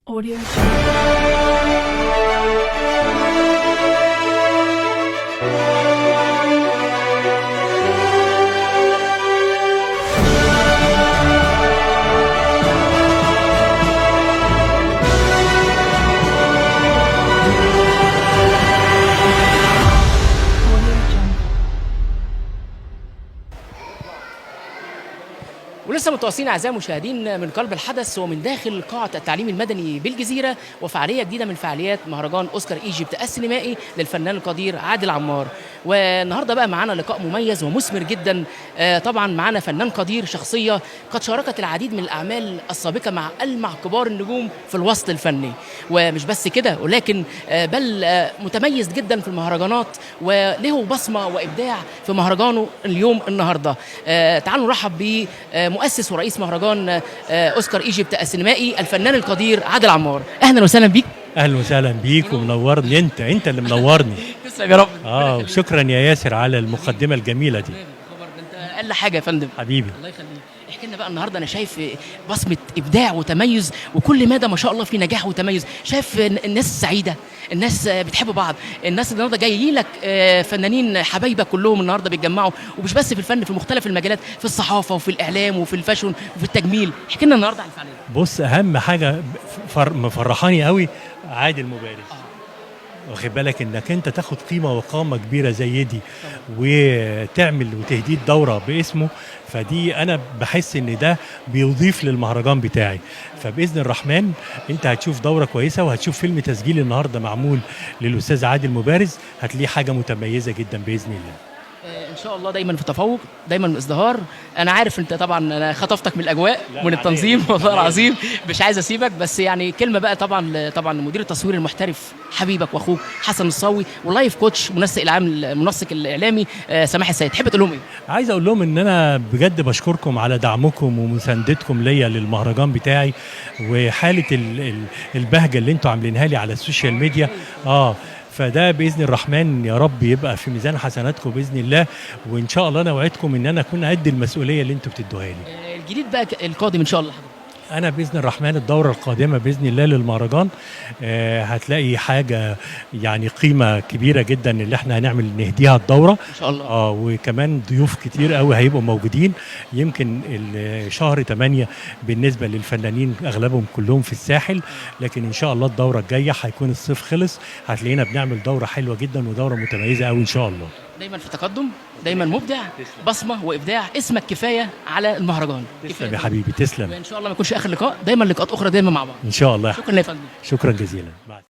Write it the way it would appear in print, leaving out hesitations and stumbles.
Audio. ولسه متواصلين اعزائي المشاهدين من قلب الحدث ومن داخل قاعه التعليم المدني بالجزيره، وفعاليه جديده من فعاليات مهرجان اوسكار ايجيبت السينمائي للفنان القدير عادل عمار. والنهارده بقى معانا لقاء مميز ومثمر جدا. طبعا معانا فنان قدير، شخصيه قد شاركت العديد من الاعمال السابقه مع ألمع كبار النجوم في الوسط الفني، ومش بس كده ولكن بل متميز جدا في المهرجانات وله بصمه وابداع في مهرجانه اليوم النهارده. تعالوا نرحب بمؤسس ورئيس مهرجان اوسكار ايجيبت السينمائي الفنان القدير عادل عمار. اهلا وسهلا بيك. اهلا وسهلا بيك ومنورني. انت اللي منورني. تسلم يا رب. وشكرا يا ياسر على المقدمه الجميله دي. انت اقل حاجه يا فندم. حبيبي الله يخليك. احكي لنا بقى النهارده، انا شايف بصمه ابداع وتميز، وكل مدى ما شاء الله في نجاح وتميز. شايف الناس سعيده، الناس بتحب بعض، الناس النهارده جايين لك فنانين حبايبك كلهم النهارده بيتجمعوا، ومش بس في الفن، في مختلف المجالات، في الصحافه وفي الاعلام وفي الفاشون وفي التجميل. احكي لنا النهارده عن الفعاليه. بص، اهم حاجه مفرحاني قوي عادل مبارز. واخد بالك انك انت تاخد قيمه وقامه كبيره زي دي وتعمل وتهديد دوره باسمه، فدي انا بحس ان ده بيضيف للمهرجان بتاعي. فباذن الرحمن انت هتشوف دوره كويسه، وهتشوف فيلم تسجيل النهارده معمول للاستاذ عادل مبارز، هتلاقيه حاجه متميزه جدا باذن الله. ان شاء الله دايما في تفوق، دايما في ازدهار. انا عارف انت طبعا، انا خطفتك من الاجواء ومن التنظيم والله العظيم مش عايز اسيبك، بس يعني كلمه بقى طبعا مدير التصوير المحترف حبيبك واخوك حسن الصاوي، واللايف كوتش منسق العام المنسق الاعلامي سماح السيد. تحب تقول لهم ايه؟ عايز اقول لهم ان انا بجد بشكركم على دعمكم ومساندتكم ليا للمهرجان بتاعي، وحاله البهجه اللي انتوا عاملينها لي على السوشيال ميديا. فده باذن الرحمن يا رب يبقى في ميزان حسناتكم باذن الله، وان شاء الله انا اوعدكم ان انا اكون قد المسؤوليه اللي انتوا بتدوها لي. الجديد بقى القادم ان شاء الله انا باذن الرحمن الدوره القادمه باذن الله للمهرجان هتلاقي حاجه يعني قيمه كبيره جدا اللي احنا هنعمل نهديها الدوره ان شاء الله. وكمان ضيوف كتير قوي هيبقوا موجودين. يمكن شهر 8 بالنسبه للفنانين اغلبهم كلهم في الساحل، لكن ان شاء الله الدوره الجايه هيكون الصيف خلص، هتلاقينا بنعمل دوره حلوه جدا ودوره متميزه قوي ان شاء الله. دايما في تقدم، دايما مبدع، بصمه وابداع، اسمك كفايه على المهرجان. تسلم يا حبيبي، تسلم. وان شاء الله ما يكونش اخر لقاء، دايما لقاءات اخرى دايما مع بعض ان شاء الله. شكرا يا فندم. شكرا جزيلا.